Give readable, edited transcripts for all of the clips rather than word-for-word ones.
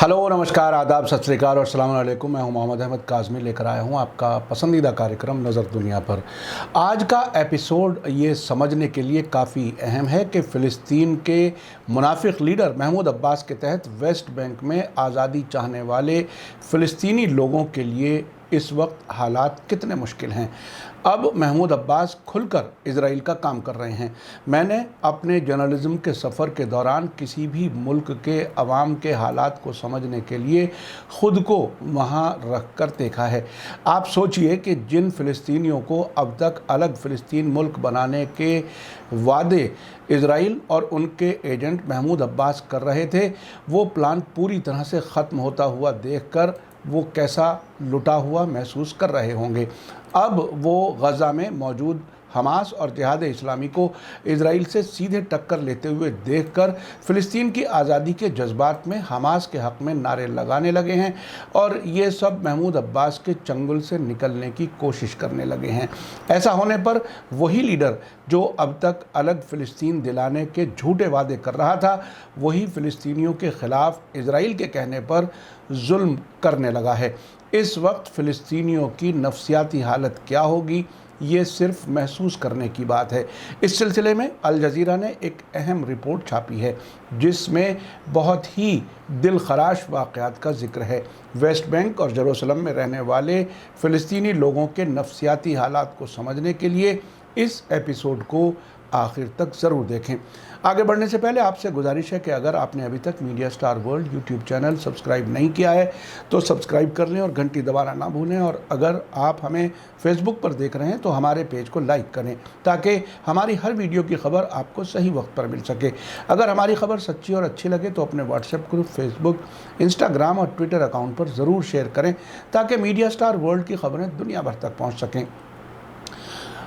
Hello नमस्कार आदाब सत श्री अकाल और अस्सलाम वालेकुम। मैं हूं मोहम्मद अहमद काज़मी, लेकर आया हूं आपका पसंदीदा कार्यक्रम नज़र दुनिया पर। आज का एपिसोड ये समझने के लिए काफ़ी अहम है कि फ़िलिस्तीन के मुनाफिक लीडर महमूद अब्बास के तहत वेस्ट बैंक में आज़ादी चाहने वाले फ़िलिस्तीनी लोगों के लिए इस वक्त हालात कितने मुश्किल हैं। अब महमूद अब्बास खुलकर इजराइल का काम कर रहे हैं। मैंने अपने जर्नलिज़्म के सफ़र के दौरान किसी भी मुल्क के अवाम के हालात को समझने के लिए ख़ुद को वहाँ रख कर देखा है। आप सोचिए कि जिन फ़िलिस्तीनियों को अब तक अलग फ़िलिस्तीन मुल्क बनाने के वादे इजराइल और उनके एजेंट महमूद अब्बास कर रहे थे, वो प्लान पूरी तरह से ख़त्म होता हुआ देखकर वो कैसा लुटा हुआ महसूस कर रहे होंगे। अब वो गज़ा में मौजूद हमास और जिहाद इस्लामी को इजराइल से सीधे टक्कर लेते हुए देखकर फ़िलिस्तीन की आज़ादी के जज्बात में हमास के हक़ में नारे लगाने लगे हैं और ये सब महमूद अब्बास के चंगुल से निकलने की कोशिश करने लगे हैं। ऐसा होने पर वही लीडर जो अब तक अलग फ़िलिस्तीन दिलाने के झूठे वादे कर रहा था, वही फ़िलिस्तीनियों के ख़िलाफ़ इजराइल के कहने पर जुल्म करने लगा है। इस वक्त फ़िलिस्तीनियों की नफ्सियाती हालत क्या होगी, ये सिर्फ महसूस करने की बात है। इस सिलसिले में अल जज़ीरा ने एक अहम रिपोर्ट छापी है जिसमें बहुत ही दिलखराश वाक़यात का ज़िक्र है। वेस्ट बैंक और जेरूसलम में रहने वाले फ़िलिस्तीनी लोगों के नफ्सियाती हालात को समझने के लिए इस एपिसोड को आखिर तक ज़रूर देखें। आगे बढ़ने से पहले आपसे गुजारिश है कि अगर आपने अभी तक media star world YouTube channel subscribe नहीं किया है तो सब्सक्राइब कर लें और घंटी दबाना ना भूलें। और अगर आप हमें फेसबुक पर देख रहे हैं तो हमारे पेज को लाइक करें ताकि हमारी हर वीडियो की खबर आपको सही वक्त पर मिल सके। अगर हमारी खबर सच्ची और अच्छी लगे तो अपने व्हाट्सएप ग्रुप, फेसबुक, इंस्टाग्राम और ट्विटर अकाउंट पर ज़रूर शेयर करें ताकि मीडिया स्टार वर्ल्ड की खबरें दुनिया भर तक पहुँच सकें।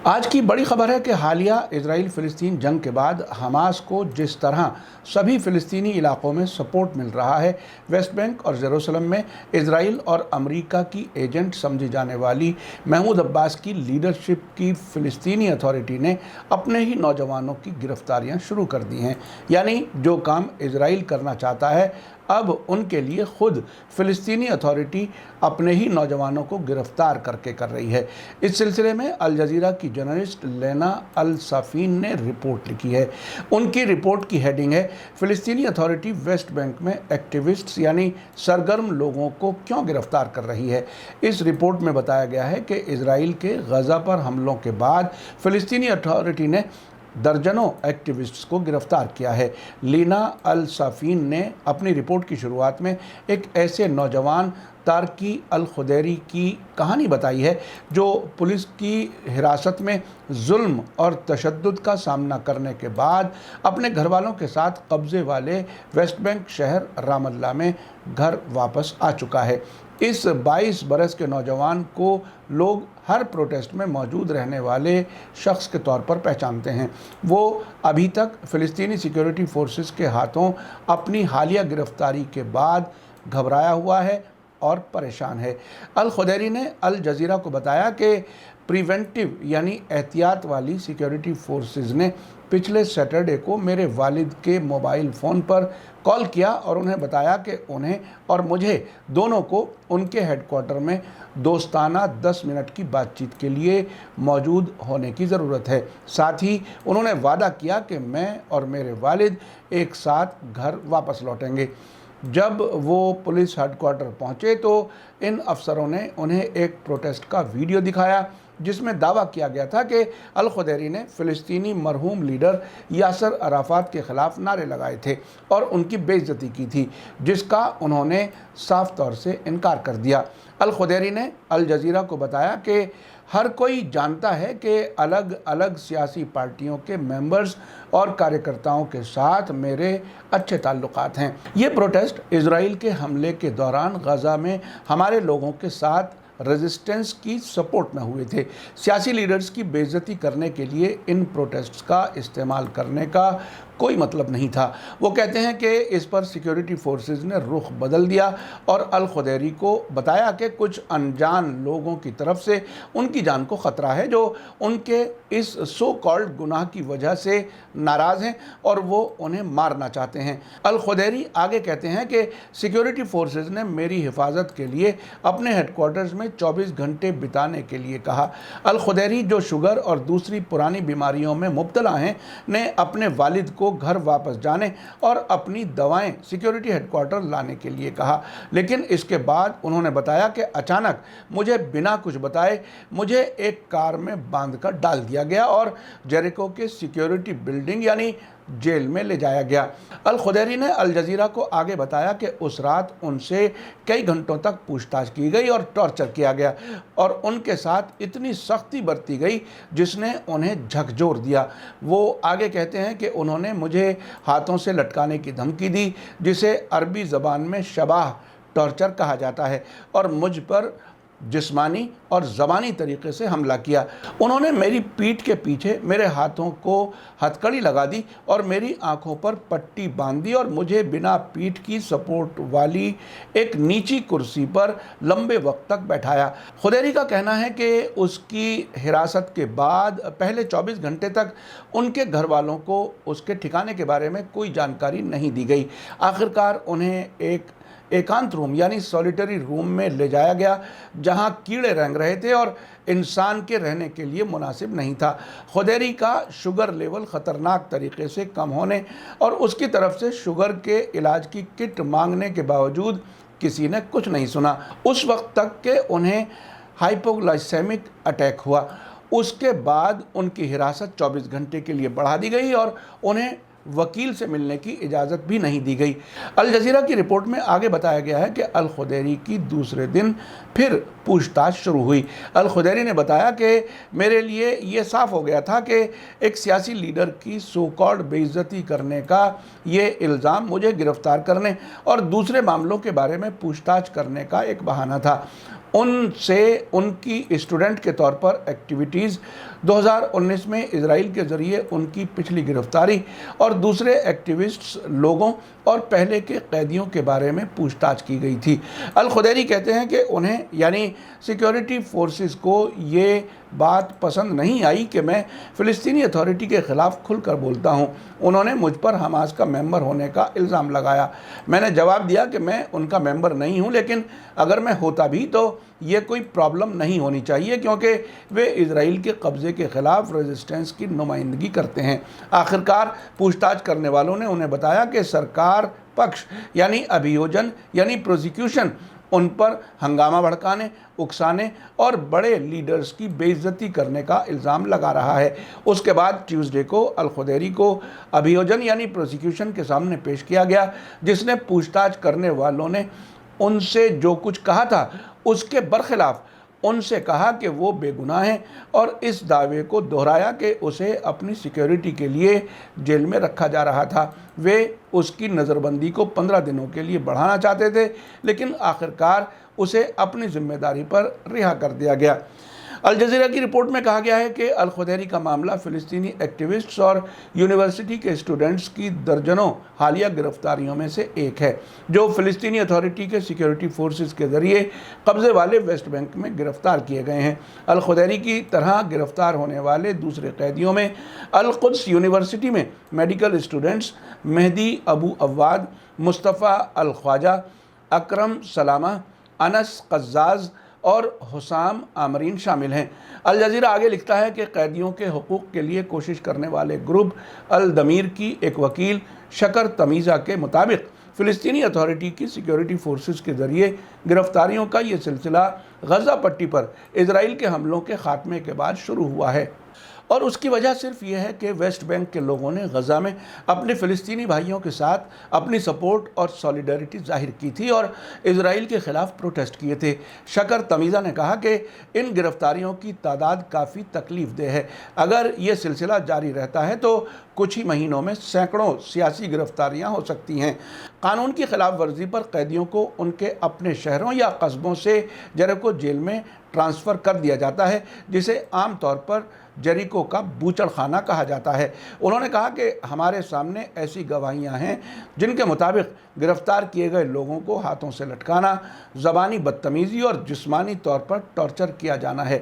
आज की बड़ी खबर है कि हालिया इजराइल फ़िलिस्तीन जंग के बाद हमास को जिस तरह सभी फ़िलिस्तीनी इलाक़ों में सपोर्ट मिल रहा है, वेस्ट बैंक और जेरूसलम में इजराइल और अमेरिका की एजेंट समझी जाने वाली महमूद अब्बास की लीडरशिप की फ़िलिस्तीनी अथॉरिटी ने अपने ही नौजवानों की गिरफ्तारियां शुरू कर दी हैं। यानी जो काम इजराइल करना चाहता है, अब उनके लिए खुद फ़िलिस्तीनी अथॉरिटी अपने ही नौजवानों को गिरफ़्तार करके कर रही है। इस सिलसिले में अल जज़ीरा की जर्नलिस्ट लेना अल साफ़ीन ने रिपोर्ट लिखी है। उनकी रिपोर्ट की हेडिंग है, फ़िलिस्तीनी अथॉरिटी वेस्ट बैंक में एक्टिविस्ट्स यानी सरगर्म लोगों को क्यों गिरफ़्तार कर रही है। इस रिपोर्ट में बताया गया है कि इजराइल के गज़ा पर हमलों के बाद फ़िलिस्तीनी अथॉरिटी ने दर्जनों एक्टिविस्ट्स को गिरफ्तार किया है। लीना अल साफ़ीन ने अपनी रिपोर्ट की शुरुआत में एक ऐसे नौजवान तारकी अल खुदैरी की कहानी बताई है जो पुलिस की हिरासत में जुल्म और तशद्दुद का सामना करने के बाद अपने घर वालों के साथ कब्ज़े वाले वेस्ट बैंक शहर रामल्ला में घर वापस आ चुका है। इस 22 बरस के नौजवान को लोग हर प्रोटेस्ट में मौजूद रहने वाले शख्स के तौर पर पहचानते हैं। वो अभी तक फ़िलिस्तीनी सिक्योरिटी फोर्सेस के हाथों अपनी हालिया गिरफ्तारी के बाद घबराया हुआ है और परेशान है। अल खुदैरी ने अल जज़ीरा को बताया कि प्रिवेंटिव यानी एहतियात वाली सिक्योरिटी फोर्सेस ने पिछले सैटरडे को मेरे वालिद के मोबाइल फ़ोन पर कॉल किया और उन्हें बताया कि उन्हें और मुझे दोनों को उनके हेडक्वार्टर में दोस्ताना 10 मिनट की बातचीत के लिए मौजूद होने की ज़रूरत है। साथ ही उन्होंने वादा किया कि मैं और मेरे वालिद एक साथ घर वापस लौटेंगे। जब वो पुलिस हेडक्वार्टर पहुँचे तो इन अफसरों ने उन्हें एक प्रोटेस्ट का वीडियो दिखाया जिसमें दावा किया गया था कि अल खुदैरी ने फ़िलिस्तीनी मरहूम लीडर यासर अराफात के ख़िलाफ़ नारे लगाए थे और उनकी बेइज्जती की थी, जिसका उन्होंने साफ तौर से इनकार कर दिया। अल खुदैरी ने अल जज़ीरा को बताया कि हर कोई जानता है कि अलग अलग सियासी पार्टियों के मेंबर्स और कार्यकर्ताओं के साथ मेरे अच्छे ताल्लुकात हैं। ये प्रोटेस्ट इजराइल के हमले के दौरान गज़ा में हमारे लोगों के साथ रेजिस्टेंस की सपोर्ट में हुए थे। सियासी लीडर्स की बेइज्जती करने के लिए इन प्रोटेस्ट्स का इस्तेमाल करने का कोई मतलब नहीं था। वो कहते हैं कि इस पर सिक्योरिटी फोर्सेस ने रुख बदल दिया और अल खुदैरी को बताया कि कुछ अनजान लोगों की तरफ से उनकी जान को ख़तरा है, जो उनके इस सो कॉल्ड गुनाह की वजह से नाराज़ हैं और वो उन्हें मारना चाहते हैं। अल खुदैरी आगे कहते हैं कि सिक्योरिटी फोर्सेस ने मेरी हिफाजत के लिए अपने हेडक्वार्टर्स में 24 घंटे बिताने के लिए कहा। अल खुदैरी, जो शुगर और दूसरी पुरानी बीमारियों में मुब्तला हैं, ने अपने वालिद को घर वापस जाने और अपनी दवाएं सिक्योरिटी हेडक्वार्टर लाने के लिए कहा। लेकिन इसके बाद उन्होंने बताया कि अचानक मुझे बिना कुछ बताए मुझे एक कार में बांधकर डाल दिया गया और जेरिको के सिक्योरिटी बिल्डिंग यानी जेल में ले जाया गया। अल खुदैरी ने अल जज़ीरा को आगे बताया कि उस रात उनसे कई घंटों तक पूछताछ की गई और टॉर्चर किया गया और उनके साथ इतनी सख्ती बरती गई जिसने उन्हें झकझोर दिया। वो आगे कहते हैं कि उन्होंने मुझे हाथों से लटकाने की धमकी दी, जिसे अरबी ज़बान में शबाह टॉर्चर कहा जाता है, और मुझ पर जिस्मानी और ज़बानी तरीक़े से हमला किया। उन्होंने मेरी पीठ के पीछे मेरे हाथों को हथकड़ी लगा दी और मेरी आंखों पर पट्टी बांध दी और मुझे बिना पीठ की सपोर्ट वाली एक नीची कुर्सी पर लंबे वक्त तक बैठाया। खुदैरी का कहना है कि उसकी हिरासत के बाद पहले 24 घंटे तक उनके घर वालों को उसके ठिकाने के बारे में कोई जानकारी नहीं दी गई। आखिरकार उन्हें एक एकांत रूम यानी सॉलिटरी रूम में ले जाया गया, जहां कीड़े रेंग रहे थे और इंसान के रहने के लिए मुनासिब नहीं था। खुदैरी का शुगर लेवल ख़तरनाक तरीके से कम होने और उसकी तरफ से शुगर के इलाज की किट मांगने के बावजूद किसी ने कुछ नहीं सुना। उस वक्त तक के उन्हें हाइपोग्लाइसेमिक अटैक हुआ। उसके बाद उनकी हिरासत 24 घंटे के लिए बढ़ा दी गई और उन्हें वकील से मिलने की इजाज़त भी नहीं दी गई। अल जज़ीरा की रिपोर्ट में आगे बताया गया है कि अल खुदैरी की दूसरे दिन फिर पूछताछ शुरू हुई। अल खुदैरी ने बताया कि मेरे लिए ये साफ़ हो गया था कि एक सियासी लीडर की सो कॉल्ड बेइज्जती करने का ये इल्ज़ाम मुझे गिरफ़्तार करने और दूसरे मामलों के बारे में पूछताछ करने का एक बहाना था। उनसे उनकी स्टूडेंट के तौर पर एक्टिविटीज़, 2019 में इजराइल के ज़रिए उनकी पिछली गिरफ्तारी और दूसरे एक्टिविस्ट्स लोगों और पहले के कैदियों के बारे में पूछताछ की गई थी। अल खुदैरी कहते हैं कि उन्हें यानी सिक्योरिटी फोर्सेस को ये बात पसंद नहीं आई कि मैं फ़िलिस्तीनी अथॉरिटी के ख़िलाफ़ खुलकर बोलता हूँ। उन्होंने मुझ पर हमास का मेंबर होने का इल्ज़ाम लगाया। मैंने जवाब दिया कि मैं उनका मेंबर नहीं हूँ, लेकिन अगर मैं होता भी तो ये कोई प्रॉब्लम नहीं होनी चाहिए, क्योंकि वे इजराइल के कब्ज़े के ख़िलाफ़ रेजिस्टेंस की नुमाइंदगी करते हैं। आखिरकार पूछताछ करने वालों ने उन्हें बताया कि सरकार पक्ष यानी अभियोजन यानी प्रोसिक्यूशन उन पर हंगामा भड़काने, उकसाने और बड़े लीडर्स की बेइज्जती करने का इल्ज़ाम लगा रहा है। उसके बाद ट्यूसडे को अल खुदैरी को अभियोजन यानी प्रोसिक्यूशन के सामने पेश किया गया, जिसने पूछताछ करने वालों ने उनसे जो कुछ कहा था उसके बरखिलाफ़ उनसे कहा कि वो बेगुनाह हैं और इस दावे को दोहराया कि उसे अपनी सिक्योरिटी के लिए जेल में रखा जा रहा था। वे उसकी नज़रबंदी को 15 दिनों के लिए बढ़ाना चाहते थे, लेकिन आखिरकार उसे अपनी जिम्मेदारी पर रिहा कर दिया गया। अल जज़ीरा की रिपोर्ट में कहा गया है कि अल खुदैरी का मामला फ़िलिस्तीनी एक्टिविस्ट्स और यूनिवर्सिटी के स्टूडेंट्स की दर्जनों हालिया गिरफ्तारियों में से एक है, जो फ़िलिस्तीनी अथॉरिटी के सिक्योरिटी फोर्सेस के ज़रिए कब्ज़े वाले वेस्ट बैंक में गिरफ़्तार किए गए हैं। अल खुदैरी की तरह गिरफ़्तार होने वाले दूसरे कैदियों में अल कुद्स यूनिवर्सिटी में मेडिकल स्टूडेंट्स मेहदी अबू अव्वाद, मुस्तफ़ा अल ख्वाजा, अकरम सलामा, अनस क़ज़्ज़ाज़ और हुसाम आमरीन शामिल हैं। अल जज़ीरा आगे लिखता है कि कैदियों के हुकूक़ के लिए कोशिश करने वाले ग्रुप अल दमीर की एक वकील शकर तमीज़ा के मुताबिक फ़िलिस्तीनी अथॉरिटी की सिक्योरिटी फोर्सेस के ज़रिए गिरफ्तारियों का ये सिलसिला गज़ा पट्टी पर इजराइल के हमलों के ख़ात्मे के बाद शुरू हुआ है। और उसकी वजह सिर्फ ये है कि वेस्ट बैंक के लोगों ने गज़ा में अपने फ़िलिस्तीनी भाइयों के साथ अपनी सपोर्ट और सॉलिडरिटी जाहिर की थी और इजराइल के ख़िलाफ़ प्रोटेस्ट किए थे। शकर तमीज़ा ने कहा कि इन गिरफ्तारियों की तादाद काफ़ी तकलीफ़ देह है। अगर ये सिलसिला जारी रहता है तो कुछ ही महीनों में सैकड़ों सियासी गिरफ्तारियां हो सकती हैं। कानून की खिलाफ वर्जी पर कैदियों को उनके अपने शहरों या कस्बों से जेरिको जेल में ट्रांसफ़र कर दिया जाता है, जिसे आम तौर पर जेरिको का बूचड़ खाना कहा जाता है। उन्होंने कहा कि हमारे सामने ऐसी गवाहियां हैं जिनके मुताबिक गिरफ्तार किए गए लोगों को हाथों से लटकाना, ज़बानी बदतमीज़ी और जिस्मानी तौर पर टॉर्चर किया जाना है।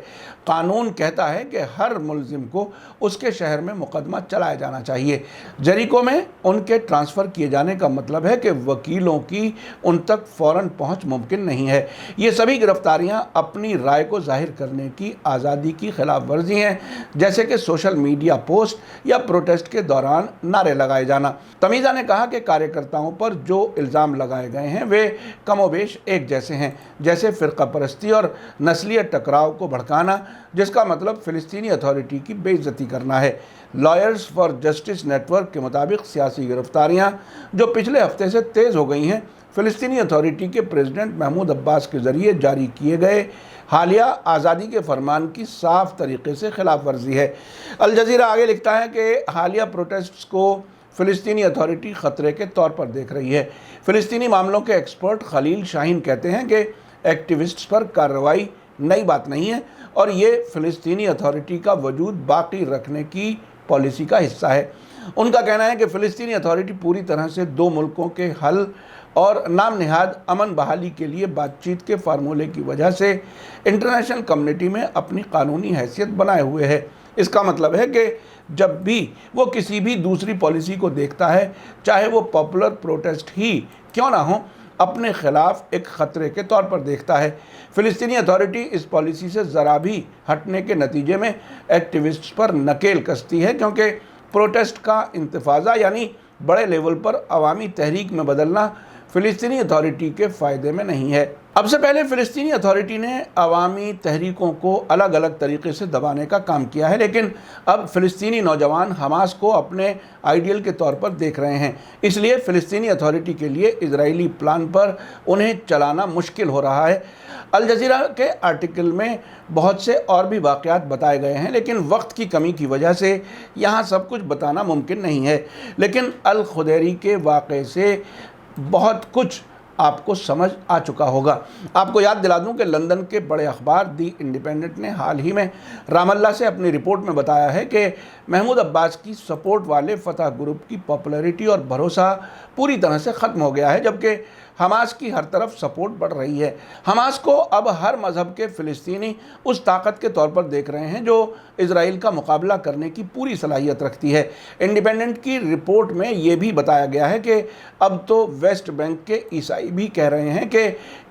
कानून कहता है कि हर मुलजिम को उसके शहर में मुकदमा चलाया जाना चाहिए। जेरिको में उनके ट्रांसफ़र किए जाने का मतलब है कि वकीलों की उन तक फ़ौरन पहुँच मुमकिन नहीं है। ये सभी गिरफ्तारियाँ अपनी राय को जाहिर करने की आज़ादी की खिलाफ वर्जी हैं, जैसे कि सोशल मीडिया पोस्ट या प्रोटेस्ट के दौरान नारे लगाए जाना। तमीज़ा ने कहा कि कार्यकर्ताओं पर जो इल्ज़ाम लगाए गए हैं वे कमोबेश एक जैसे हैं, जैसे फ़िरका परस्ती और नस्लीय टकराव को भड़काना, जिसका मतलब फ़िलिस्तीनी अथॉरिटी की बेइज्जती करना है। लॉयर्स फॉर जस्टिस नेटवर्क के मुताबिक सियासी गिरफ्तारियां जो पिछले हफ्ते से तेज़ हो गई हैं, फ़िलिस्तीनी अथॉरिटी के प्रेसिडेंट महमूद अब्बास के ज़रिए जारी किए गए हालिया आज़ादी के फरमान की साफ तरीके से खिलाफ वर्जी है। अल जज़ीरा आगे लिखता है कि हालिया प्रोटेस्ट्स को फ़िलिस्तीनी अथॉरिटी ख़तरे के तौर पर देख रही है। फ़िलिस्तीनी मामलों के एक्सपर्ट खलील शाहीन कहते हैं कि एक्टिविस्ट्स पर कार्रवाई नई बात नहीं है और ये फ़िलिस्तीनी अथॉरिटी का वजूद बाकी रखने की पॉलिसी का हिस्सा है। उनका कहना है कि फ़िलिस्तीनी अथॉरिटी पूरी तरह से दो मुल्कों के हल और नाम निहाद अमन बहाली के लिए बातचीत के फार्मूले की वजह से इंटरनेशनल कम्युनिटी में अपनी कानूनी हैसियत बनाए हुए है। इसका मतलब है कि जब भी वो किसी भी दूसरी पॉलिसी को देखता है, चाहे वो पॉपुलर प्रोटेस्ट ही क्यों ना हो, अपने ख़िलाफ़ एक ख़तरे के तौर पर देखता है। फ़िलिस्तीनी अथॉरिटी इस पॉलिसी से ज़रा भी हटने के नतीजे में एक्टिविस्ट्स पर नकेल कसती है, क्योंकि प्रोटेस्ट का इंतफाज़ा यानी बड़े लेवल पर अवामी तहरीक में बदलना फ़िलिस्तीनी अथॉरिटी के फ़ायदे में नहीं है। अब से पहले फ़िलिस्तीनी अथॉरिटी ने अवामी तहरीकों को अलग अलग तरीके से दबाने का काम किया है, लेकिन अब फ़िलिस्तीनी नौजवान हमास को अपने आइडियल के तौर पर देख रहे हैं। इसलिए फ़िलिस्तीनी अथॉरिटी के लिए इजरायली प्लान पर उन्हें चलाना मुश्किल हो रहा है। अल जज़ीरा के आर्टिकल में बहुत से और भी वाक़यात बताए गए हैं, लेकिन वक्त की कमी की वजह से यहाँ सब कुछ बताना मुमकिन नहीं है। लेकिन अल खुदैरी के वाक़े से बहुत कुछ आपको समझ आ चुका होगा। आपको याद दिला दूं कि लंदन के बड़े अखबार दी इंडिपेंडेंट ने हाल ही में रामल्ला से अपनी रिपोर्ट में बताया है कि महमूद अब्बास की सपोर्ट वाले फतह ग्रुप की पॉपुलैरिटी और भरोसा पूरी तरह से ख़त्म हो गया है, जबकि हमास की हर तरफ सपोर्ट बढ़ रही है। हमास को अब हर मज़हब के फ़िलिस्तीनी उस ताकत के तौर पर देख रहे हैं जो इजराइल का मुकाबला करने की पूरी सलाहियत रखती है। इंडिपेंडेंट की रिपोर्ट में ये भी बताया गया है कि अब तो वेस्ट बैंक के ईसाई भी कह रहे हैं कि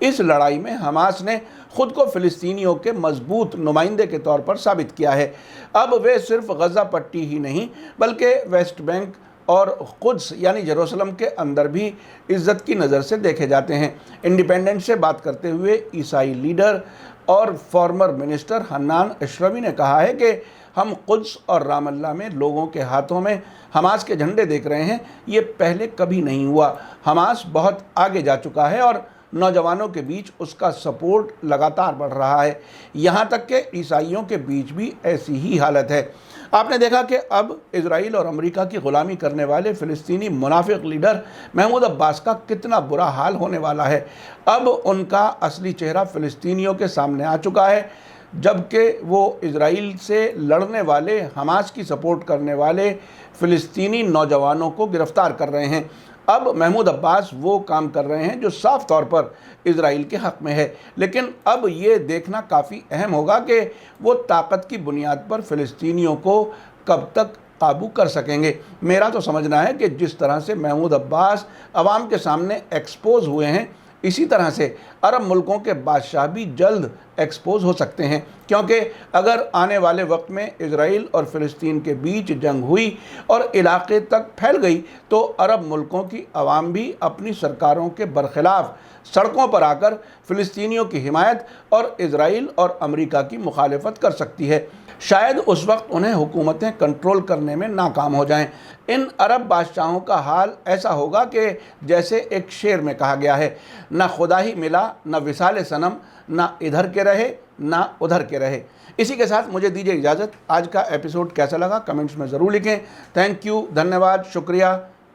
इस लड़ाई में हमास ने ख़ुद को फ़िलिस्तीनियों के मजबूत नुमाइंदे के तौर पर साबित किया है। अब वे सिर्फ गज़ा पट्टी ही नहीं बल्कि वेस्ट बैंक और कुद्स यानी जेरूसलम के अंदर भी इज़्ज़त की नज़र से देखे जाते हैं। इंडिपेंडेंट से बात करते हुए ईसाई लीडर और फॉर्मर मिनिस्टर हन्नान अशरवी ने कहा है कि हम कुद्स और रामल्ला में लोगों के हाथों में हमास के झंडे देख रहे हैं। ये पहले कभी नहीं हुआ। हमास बहुत आगे जा चुका है और नौजवानों के बीच उसका सपोर्ट लगातार बढ़ रहा है। यहाँ तक कि ईसाइयों के बीच भी ऐसी ही हालत है। आपने देखा कि अब इजराइल और अमेरिका की ग़ुलामी करने वाले फ़िलिस्तीनी मुनाफिक लीडर महमूद अब्बास का कितना बुरा हाल होने वाला है। अब उनका असली चेहरा फ़िलिस्तीनियों के सामने आ चुका है, जबकि वो इजराइल से लड़ने वाले हमास की सपोर्ट करने वाले फ़िलिस्तीनी नौजवानों को गिरफ़्तार कर रहे हैं। अब महमूद अब्बास वो काम कर रहे हैं जो साफ तौर पर इजराइल के हक़ में है, लेकिन अब ये देखना काफ़ी अहम होगा कि वो ताकत की बुनियाद पर फ़िलिस्तीनियों को कब तक काबू कर सकेंगे। मेरा तो समझना है कि जिस तरह से महमूद अब्बास अवाम के सामने एक्सपोज हुए हैं, इसी तरह से अरब मुल्कों के बादशाह भी जल्द एक्सपोज हो सकते हैं। کیونکہ اگر آنے والے وقت میں اسرائیل اور فلسطین کے بیچ جنگ ہوئی اور علاقے تک پھیل گئی تو عرب ملکوں کی عوام بھی اپنی سرکاروں کے برخلاف سڑکوں پر آ کر فلسطینیوں کی حمایت اور اسرائیل اور امریکہ کی مخالفت کر سکتی ہے۔ شاید اس وقت انہیں حکومتیں کنٹرول کرنے میں ناکام ہو جائیں۔ ان عرب بادشاہوں کا حال ایسا ہوگا کہ جیسے ایک شعر میں کہا گیا ہے، نہ خدا ہی ملا نہ وصال صنم، نہ ادھر کے رہے نہ ادھر کے رہے۔ اسی کے ساتھ مجھے دیجیے اجازت۔ آج کا ایپیسوڈ کیسا لگا کمنٹس میں ضرور لکھیں۔ تھینک یو، دھنیہ واد، شکریہ۔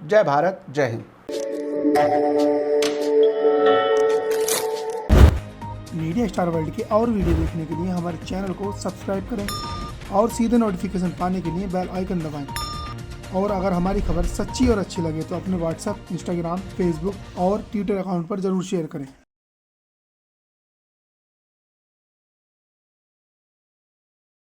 جے بھارت، جے ہند۔ میڈیا اسٹار ورلڈ کے اور ویڈیو دیکھنے کے لیے ہمارے چینل کو سبسکرائب کریں اور سیدھے نوٹیفیکیشن پانے کے لیے بیل آئیکن دبائیں۔ اور اگر ہماری خبر سچی اور اچھی لگے تو اپنے واٹس ایپ، انسٹاگرام، فیس بک اور ٹویٹر اکاؤنٹ پر ضرور شیئر کریں۔